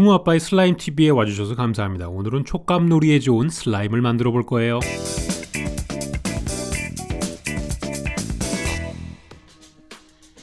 스무아빠의 슬라임TV에 와주셔서 감사합니다. 오늘은 촉감놀이에 좋은 슬라임을 만들어 볼 거예요.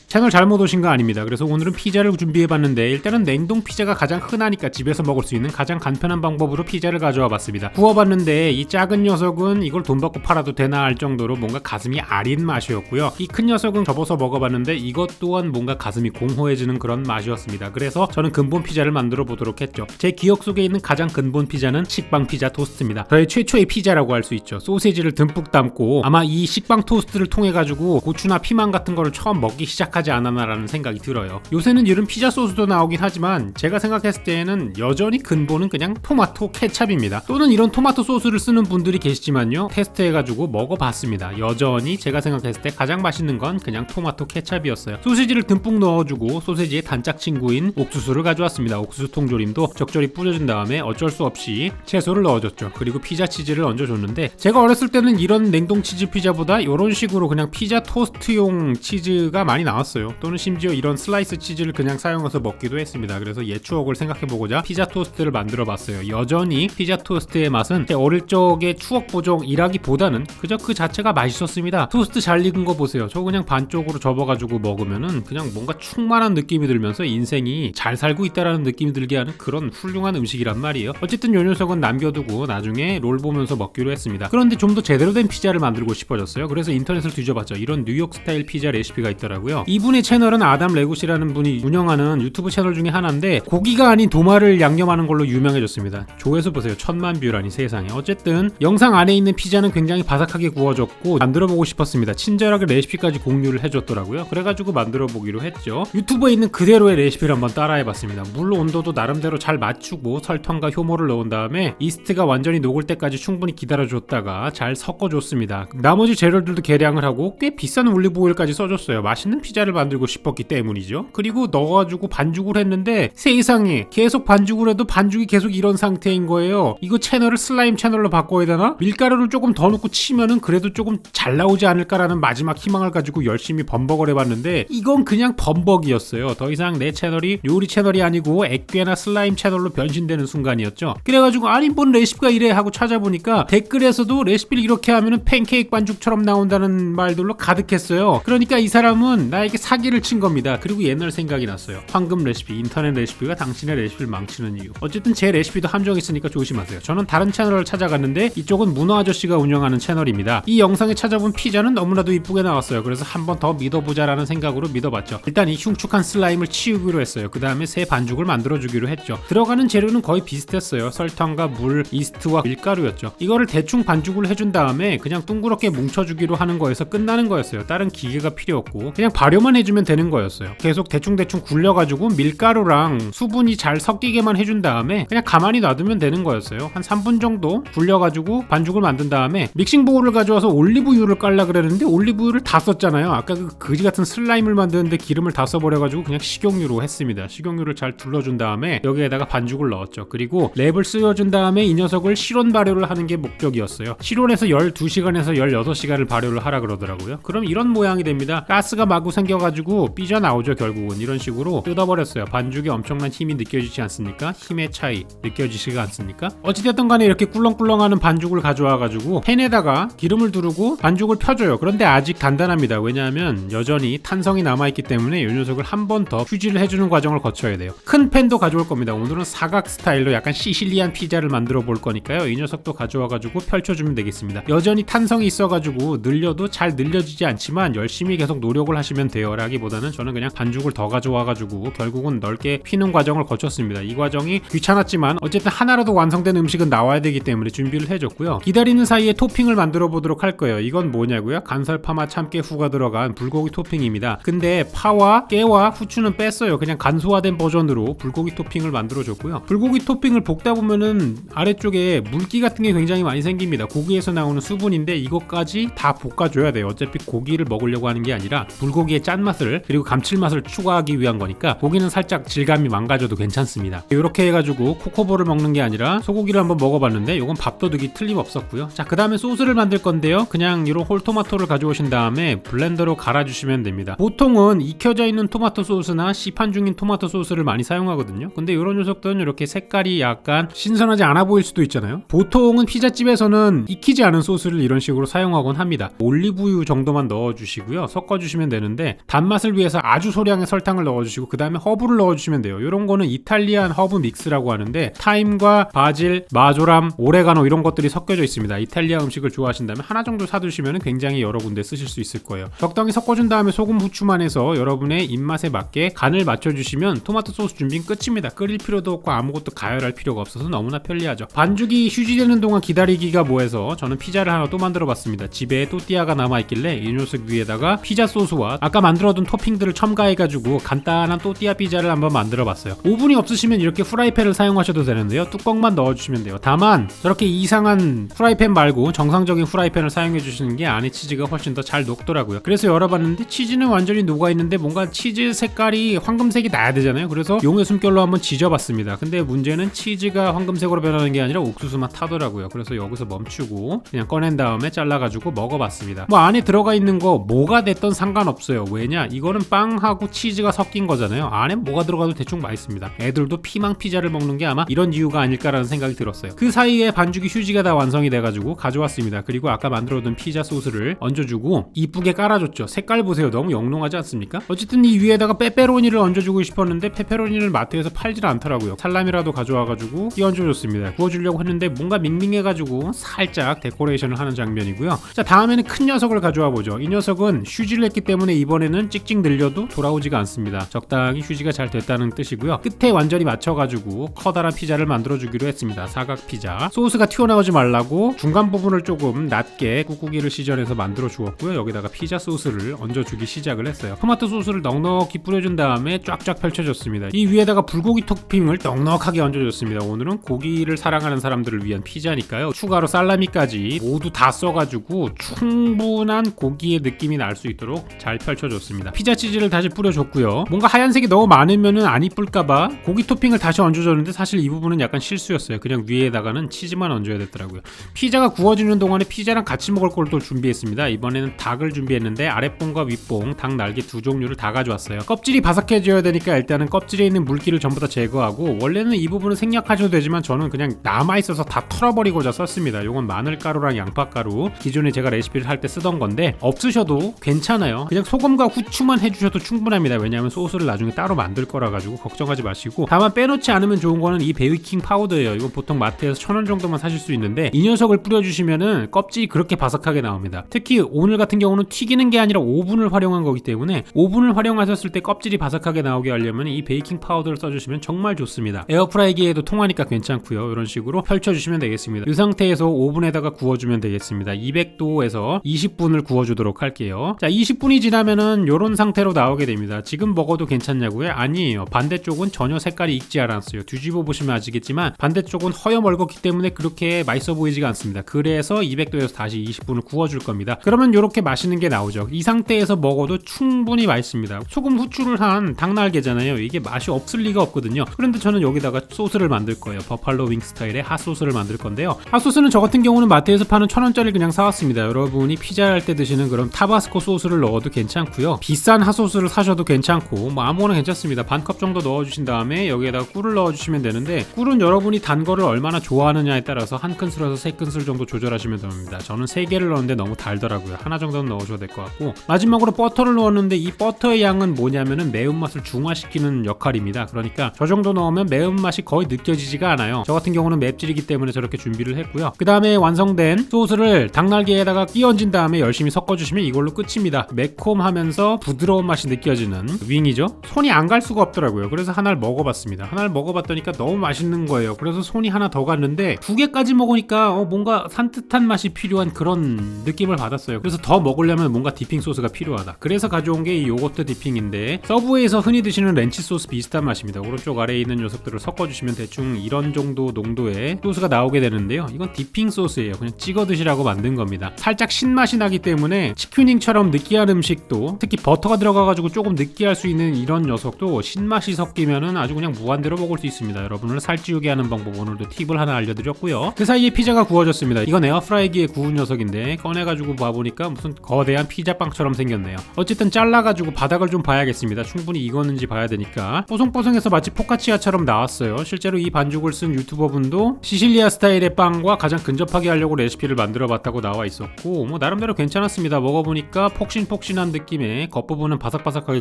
채널 잘못 오신 거 아닙니다. 그래서 오늘은 피자를 준비해봤는데 일단은 냉동 피자가 가장 흔하니까 집에서 먹을 수 있는 가장 간편한 방법으로 피자를 가져와 봤습니다. 구워봤는데 이 작은 녀석은 이걸 돈 받고 팔아도 되나 할 정도로 뭔가 가슴이 아린 맛이었고요. 이 큰 녀석은 접어서 먹어봤는데 이것 또한 뭔가 가슴이 공허해지는 그런 맛이었습니다. 그래서 저는 근본 피자를 만들어 보도록 했죠. 제 기억 속에 있는 가장 근본 피자는 식빵 피자 토스트입니다. 저의 최초의 피자라고 할 수 있죠. 소세지를 듬뿍 담고 아마 이 식빵 토스트를 통해 가지고 고추나 피망 같은 거를 처음 먹기 시작하지 않았나라는 생각이 들어요. 요새는 이런 피자 소스도 나오긴 하지만 제가 생각했을 때에는 여전히 근본은 그냥 토마토 케찹입니다. 또는 이런 토마토 소스를 쓰는 분들이 계시지만요, 테스트해가지고 먹어봤습니다. 여전히 제가 생각했을 때 가장 맛있는 건 그냥 토마토 케찹이었어요. 소시지를 듬뿍 넣어주고 소시지의 단짝 친구인 옥수수를 가져왔습니다. 옥수수 통조림도 적절히 뿌려준 다음에 어쩔 수 없이 채소를 넣어줬죠. 그리고 피자 치즈를 얹어줬는데 제가 어렸을 때는 이런 냉동 치즈 피자보다 이런 식으로 그냥 피자 토스트용 치즈가 많이 나왔어요. 또는 심지어 이런 슬라이스 치즈를 그냥 사용해서 먹기도 했습니다. 그래서 옛 추억을 생각해보고자 피자 토스트를 만들어봤어요. 여전히 피자 토스트의 맛은 제 어릴 적의 추억 보정이라기보다는 그저 그 자체가 맛있었습니다. 토스트 잘 익은 거 보세요. 저 그냥 반쪽으로 접어가지고 먹으면은 그냥 뭔가 충만한 느낌이 들면서 인생이 잘 살고 있다라는 느낌이 들게 하는 그런 훌륭한 음식이란 말이에요. 어쨌든 요 녀석은 남겨두고 나중에 롤 보면서 먹기로 했습니다. 그런데 좀 더 제대로 된 피자를 만들고 싶어졌어요. 그래서 인터넷을 뒤져봤죠. 이런 뉴욕 스타일 피자 레시피가 있더라고요. 이분의 채널은 아담 레굿이라는 분이 운영하는 유튜브 채널 중에 하나인데 고기가 아닌 도마를 양념하는 걸로 유명해졌습니다. 조회수 보세요. 1000만 뷰라니 세상에. 어쨌든 영상 안에 있는 피자는 굉장히 바삭하게 구워졌고 만들어보고 싶었습니다. 친절하게 레시피까지 공유를 해줬더라고요. 그래가지고 만들어보기로 했죠. 유튜브에 있는 그대로의 레시피를 한번 따라해봤습니다. 물 온도도 나름대로 잘 맞추고 설탕과 효모를 넣은 다음에 이스트가 완전히 녹을 때까지 충분히 기다려줬다가 잘 섞어줬습니다. 나머지 재료들도 계량을 하고 꽤 비싼 올리브오일까지 써줬어요. 맛있는 피자를 만들고 싶었기 때문이죠. 그리고 넣어가지고 반죽을 했는데 세상에 계속 반죽을 해도 반죽이 계속 이런 상태인 거예요. 이거 채널을 슬라임 채널로 바꿔야 되나? 밀가루를 조금 더 넣고 치면은 그래도 조금 잘 나오지 않을까라는 마지막 희망을 가지고 열심히 범벅을 해봤는데 이건 그냥 범벅이었어요. 더 이상 내 채널이 요리 채널이 아니고 액괴나 슬라임 채널로 변신되는 순간이었죠. 그래가지고 아니 뭔 레시피가 이래 하고 찾아보니까 댓글에서도 레시피를 이렇게 하면은 팬케이크 반죽처럼 나온다는 말들로 가득했어요. 그러니까 이 사람은 나에게 사기를 친 겁니다. 그리고 옛날 생각이 났어요. 황금 레시피, 인터넷 레시피가 당신의 레시피를 망치는 이유. 어쨌든 제 레시피도 함정이 있으니까 조심하세요. 저는 다른 채널을 찾아갔는데 이쪽은 문어 아저씨가 운영하는 채널입니다. 이 영상에 찾아본 피자는 너무나도 이쁘게 나왔어요. 그래서 한 번 더 믿어보자라는 생각으로 믿어봤죠. 일단 이 흉측한 슬라임을 치우기로 했어요. 그 다음에 새 반죽을 만들어주기로 했죠. 들어가는 재료는 거의 비슷했어요. 설탕과 물, 이스트와 밀가루였죠. 이거를 대충 반죽을 해준 다음에 그냥 둥그렇게 뭉쳐주기로 하는 거에서 끝나는 거였어요. 다른 기계가 필요 없고 그냥 발효만 해주면 되는 거였어요. 계속 대충 굴려가지고 밀가루랑 수분이 잘 섞이게만 해준 다음에 그냥 가만히 놔두면 되는 거였어요. 한 3분 정도 굴려가지고 반죽을 만든 다음에 믹싱 보울을 가져와서 올리브유를 깔라 그랬는데 올리브유를 다 썼잖아요. 아까 그 거지 같은 슬라임을 만드는데 기름을 다 써버려가지고 그냥 식용유로 했습니다. 식용유를 잘 둘러준 다음에 여기에다가 반죽을 넣었죠. 그리고 랩을 씌워준 다음에 이 녀석을 실온 발효를 하는 게 목적이었어요. 실온에서 12시간에서 16시간을 발효를 하라 그러더라고요. 그럼 이런 모양이 됩니다. 가스가 마구 생겨가지고 삐져나오죠. 결국은 이런 식으로 뜯어버렸어요. 반죽에 엄청난 힘이 느껴지지 않습니까? 힘의 차이 느껴지시지 않습니까? 어찌됐든 간에 이렇게 꿀렁꿀렁하는 반죽을 가져와가지고 팬에다가 기름을 두르고 반죽을 펴줘요. 그런데 아직 단단합니다. 왜냐하면 여전히 탄성이 남아있기 때문에 이 녀석을 한 번 더 휴지를 해주는 과정을 거쳐야 돼요. 큰 팬도 가져올 겁니다. 오늘은 사각 스타일로 약간 시실리안 피자를 만들어 볼 거니까요. 이 녀석도 가져와가지고 펼쳐주면 되겠습니다. 여전히 탄성이 있어가지고 늘려도 잘 늘려지지 않지만 열심히 계속 노력을 하시면 돼요 라기보다는 저는 그냥 반죽을 더 가져와가지고 결국은 넓게 피는 과정을 거쳤습니다. 이 과정이 귀찮았지만 어쨌든 하나라도 완성된 음식은 나와야 되기 때문에 준비를 해줬고요. 기다리는 사이에 토핑을 만들어 보도록 할 거예요. 이건 뭐냐고요? 간설파마 참깨후가 들어간 불고기 토핑입니다. 근데 파와 깨와 후추는 뺐어요. 그냥 간소화된 버전으로 불고기 토핑을 만들어줬고요. 불고기 토핑을 볶다 보면은 아래쪽에 물기 같은 게 굉장히 많이 생깁니다. 고기에서 나오는 수분인데 이것까지 다 볶아줘야 돼요. 어차피 고기를 먹으려고 하는 게 아니라 불고기의 짠맛을 그리고 감칠맛을 추가하기 위한 거니까 고기는 살짝 질감이 망가져도 괜찮습니다. 이렇게 해가지고 코코볼을 먹는 게 아니라 소고기를 한번 먹어봤는데 이건 밥도둑이 틀림없었고요. 자, 그 다음에 소스를 만들 건데요. 그냥 이런 홀토마토를 가져오신 다음에 블렌더로 갈아주시면 됩니다. 보통은 익혀져 있는 토마토 소스나 시판 중인 토마토 소스를 많이 사용하거든요. 근데 이런 녀석들은 이렇게 색깔이 약간 신선하지 않아 보일 수도 있잖아요. 보통은 피자집에서는 익히지 않은 소스를 이런 식으로 사용하곤 합니다. 올리브유 정도만 넣어주시고요. 섞어주시면 되는데 단맛을 위해서 아주 소량의 설탕을 넣어주시고 그 다음에 허브를 넣어주시면 돼요. 이런 거는 이탈리안 허브 믹스라고 하는데 타임과 바질, 마조람, 오레가노 이런 것들이 섞여져 있습니다. 이탈리아 음식을 좋아하신다면 하나 정도 사두시면 굉장히 여러 군데 쓰실 수 있을 거예요. 적당히 섞어준 다음에 소금, 후추만 해서 여러분의 입맛에 맞게 간을 맞춰주시면 토마토 소스 준비는 끝입니다. 끓일 필요도 없고 아무것도 가열할 필요가 없어서 너무나 편리하죠. 반죽이 휴지되는 동안 기다리기가 뭐해서 저는 피자를 하나 또 만들어 봤습니다. 집에 또띠아가 남아있길래 이 녀석 위에다가 피자 소스와 아까 만들어둔 토핑들을 첨가해가지고 간단한 또띠아 피자를 한번 만들어 봤어요. 오븐이 없으시면 이렇게 프라이팬을 사용하셔도 되는데요. 뚜껑만 넣어주시면 돼요. 다만 저렇게 이상한 프라이팬 말고 정상적인 프라이팬을 사용해 주시는 게 안에 치즈가 훨씬 더 잘 녹더라고요. 그래서 열어봤는데 치즈는 완전히 녹아있는데 뭔가 치즈 색깔이 황금색이 나야 되잖아요. 그래서 용의 숨결로 한번 지져봤습니다. 근데 문제는 치즈가 황금색으로 변하는 게 아니라 옥수수만 타더라고요. 그래서 여기서 멈추고 그냥 꺼낸 다음에 잘라가지고 먹어봤습니다. 뭐 안에 들어가 있는 거 뭐가 됐던 상관없어요. 왜냐? 이거는 빵하고 치즈가 섞인 거잖아요. 안에 뭐가 들어가도 대충 맛있습니다. 애들도 피망 피자를 먹는 게 아마 이런 이유가 아닐까라는 생각이 들었어요. 그 사이에 반죽이 휴지가 다 완성이 돼가지고 가져왔습니다. 그리고 아까 만들어둔 피자 소스를 얹어주고 이쁘게 깔아줬죠. 색깔 보세요. 너무 영롱하지 않습니까? 어쨌든 이 위에다가 페페로니를 얹어주고 싶었는데 페페로니를 마트에서 팔질 않더라고요. 살라미라도 가져와가지고 얹어줬습니다. 구워주려고 했는데 뭔가 밍밍해가지고 살짝 데코레이션을 하는 장면이고요. 자, 다음에는 큰 녀석을 가져와 보죠. 이 녀석은 휴지를 했기 때문에 이번에는 찍찍 늘려도 돌아오지가 않습니다. 적당히 휴지가 잘 됐다는 뜻이고요. 끝에 완전히 맞춰가지고 커다란 피자를 만들어주기로 했습니다. 사각 피자. 소스가 튀어나오지 말라고 중간 부분을 조금 낮게 꾹꾹이를 시전해서 만들어 주었고요. 여기다가 피자 소스를 얹어주기 시작을 했어요. 토마토 소스를 넉넉히 뿌려준 다음에 쫙쫙 펼쳐줬습니다. 이 위에다가 불고기 토핑을 넉넉하게 얹어줬습니다. 오늘은 고기를 사랑하는 사람들을 위한 피자니까요. 추가로 살라미까지 모두 다 써가지고 충분한 고기의 느낌이 날 수 있도록 잘 펼쳐줬습니다. 피자 치즈를 다시 뿌려줬고요. 뭔가 하얀색이 너무 많으면 안 이쁠까봐 고기 토핑을 다시 얹어줬는데 사실 이 부분은 약간 실수였어요. 그냥 위에다가는 치즈만 얹어야 됐더라고요. 피자가 구워지는 동안에 피자랑 같이 먹을 걸 또 준비했습니다. 이번에는 닭을 준비했는데 아랫봉과 윗봉, 닭 날개 두 종류를 다 가져왔어요. 껍질이 바삭해져야 되니까 일단은 껍질에 있는 물기를 전부 다 제거하고 원래는 이 부분은 생략하셔도 되지만 저는 그냥 남아있어서 다 털어버리고자 썼습니다. 이건 마늘가루랑 양파가루 기존에 제가 레시피를 할 때 쓰던 건데 없으셔도 괜찮아요. 그냥 소금과 후추만 해주셔도 충분합니다. 왜냐하면 소스를 나중에 따로 만들 거라 가지고 걱정하지 마시고 다만 빼놓지 않으면 좋은 거는 이 베이킹 파우더예요. 이건 보통 마트에서 1,000원 정도만 사실 수 있는데 이 녀석을 뿌려주시면은 껍질이 그렇게 바삭하게 나옵니다. 특히 오늘 같은 경우는 튀기는 게 아니라 오븐을 활용한 거기 때문에 오븐을 활용하셨을 때 껍질이 바삭하게 나오게 하려면 이 베이킹 파우더를 써주시면 정말 좋습니다. 에어프라이기에도 통하니까 괜찮고요. 이런 식으로 펼쳐주시면 되겠습니다. 이 상태에서 오븐에다가 구워주면 되겠습니다. 200도에서 20분을 구워주도록 할게요. 자, 20분이 지나면은 이런 상태로 나오게 됩니다. 지금 먹어도 괜찮냐고요? 아니에요. 반대쪽은 전혀 색깔이 익지 않았어요. 뒤집어 보시면 아시겠지만 반대쪽은 허여 멀겋기 때문에 그렇게 맛있어 보이지가 않습니다. 그래서 200도에서 다시 20분을 구워줄 겁니다. 그러면 이렇게 맛있는 게 나오죠. 이 상태에서 먹어도 충분히 맛있습니다. 소금 후추를 한 닭날개잖아요. 이게 맛이 없을 리가 없거든요. 그런데 저는 여기다가 소스를 만들 거예요. 버팔로 윙 스타일의 핫소스를 만들 건데요. 핫소스는 저 같은 경우는 마트에서 파는 1,000원짜리 그냥 사왔습니다. 여러분이 피자 할 때 드시는 그런 타바스코 소스를 넣어도 괜찮고요. 비싼 핫소스를 사셔도 괜찮고 뭐 아무거나 괜찮습니다. 반컵 정도 넣어주신 다음에 여기에다가 꿀을 넣어주시면 되는데 꿀은 여러분이 단 거를 얼마나 좋아하느냐에 따라서 한 큰술에서 3큰술 정도 조절하시면 됩니다. 저는 3개를 넣었는데 너무 달더라고요. 하나 정도는 넣어줘도 될 것 같고 마지막으로 버터를 넣었는데 이 버터의 양은 뭐냐면은 매운맛을 중화시키는 역할입니다. 그러니까 저 정도 넣으면 매운맛이 거의 느껴지지가 않아요. 저 같은 경우는 맵찔이기 때문에 저렇게 준비를 했고요. 그 다음에 완성된 소스를 닭날개에다가 끼얹은 다음에 열심히 섞어주시면 이걸로 끝입니다. 매콤하면서 부드러운 맛이 느껴지는 윙이죠. 손이 안 갈 수가 없더라고요. 그래서 하나를 먹어봤습니다. 하나를 먹어봤더니까 너무 맛있는 거예요. 그래서 손이 하나 더 갔는데 2개까지 먹으니까 뭔가 산뜻한 맛이 필요한 그런 느낌을 받았어요. 그래서 더 먹으려면 뭔가 디핑 소스가 필요하다. 그래서 가져온 게 이 요거트 디핑인데 서브웨이에서 흔히 드시는 렌치 소스 비슷한 맛입니다. 오른쪽 아래에 있는 녀석들을 섞어주시면 대충 이런 정도 농도의 소스가 나오게 되는데요. 이건 디핑 소스예요. 그냥 찍어 드시라고 만든 겁니다. 살짝 신맛이 나기 때문에 치큐닝처럼 느끼한 음식도 특히 버터가 들어가가지고 조금 느끼할 수 있는 이런 녀석도 신맛이 섞이면은 아주 그냥 무한대로 먹을 수 있습니다. 여러분을 살찌우게 하는 방법 오늘도 팁을 하나 알려드렸고요. 그 사이에 피자가 구워졌습니다. 이건 에어프라이기에 구운 녀석인데 꺼내가지고 봐보니까 무슨 거대한 피자빵처럼 생겼네요. 어쨌든 잘라가지고 바닥을 좀 봐야겠습니다. 충분히 익었는지 봐야 되니까. 뽀송뽀송해서 마치 포카치아처럼 나왔어요. 실제로 이 반죽을 쓴 유튜버분도 시실리아 스타일의 빵과 가장 근접하게 하려고 레시피를 만들어봤다고 나와 있었고 뭐 나름대로 괜찮았습니다. 먹어보니까 폭신폭신한 느낌에 겉부분은 바삭바삭하게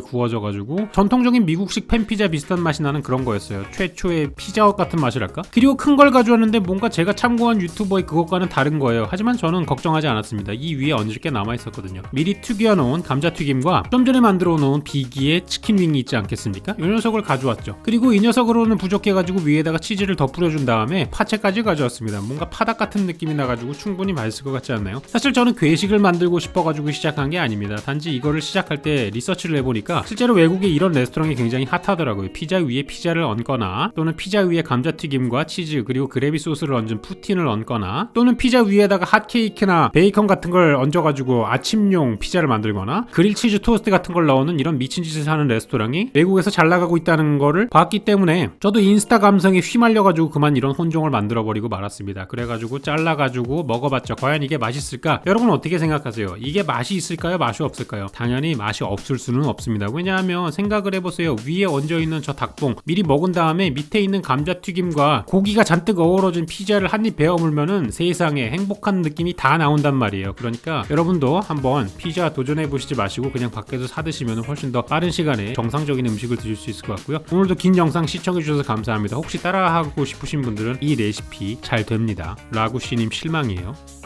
구워져가지고 전통적인 미국식 팬피자 비슷한 맛이 나는 그런 거였어요. 최초의 피자헛 같은 맛이랄까? 그리고 큰 걸 가져왔는데 뭔가 제가 참고한 유튜버의 그것과는 다른 거예요. 하지만 저는 걱정하지 않았습니다. 이 위에 얹을 게 남아있었거든요. 미리 튀겨놓은 감자튀김과 좀 전에 만들어 놓은 비기의 치킨윙이 있지 않겠습니까? 이 녀석을 가져왔죠. 그리고 이 녀석으로는 부족해가지고 위에다가 치즈를 더 뿌려준 다음에 파채까지 가져왔습니다. 뭔가 파닭 같은 느낌이 나가지고 충분히 맛있을 것 같지 않나요? 사실 저는 괴식을 만들고 싶어가지고 시작한 게 아닙니다. 단지 이거를 시작할 때 리서치를 해보니까 실제로 외국에 이런 레스토랑이 굉장히 핫하더라고요. 피자 위에 피자를 얹거나 또는 피자 위에 감자튀김과 치즈 그리고 그래비 소스를 얹은 푸틴을 얹거나 또는 피자 위에다가 핫케이크나 베이컨 같은 걸 얹어가지고 아침용 피자를 만들거나 그릴 치즈 토스트 같은 걸 넣는 이런 미친 짓을 하는 레스토랑이 외국에서 잘 나가고 있다는 거를 봤기 때문에 저도 인스타 감성에 휘말려가지고 그만 이런 혼종을 만들어버리고 말았습니다. 그래가지고 잘라가지고 먹어봤죠. 과연 이게 맛있을까? 여러분 어떻게 생각하세요? 이게 맛이 있을까요? 맛이 없을까요? 당연히 맛이 없을 수는 없습니다. 왜냐하면 생각을 해보세요. 위에 얹어있는 저 닭봉 미리 먹은 다음에 밑에 있는 감자튀김과 고기가 잔뜩 어우러진 피자를 한 입 베어 물면은 세상에 행복한 느낌이 다 나온단 말이에요. 그러니까 여러분도 한번 피자 도전해보시지 마시고 그냥 밖에서 사 드시면 훨씬 더 빠른 시간에 정상적인 음식을 드실 수 있을 것 같고요. 오늘도 긴 영상 시청해주셔서 감사합니다. 혹시 따라하고 싶으신 분들은 이 레시피 잘 됩니다. 라구씨님 실망이에요.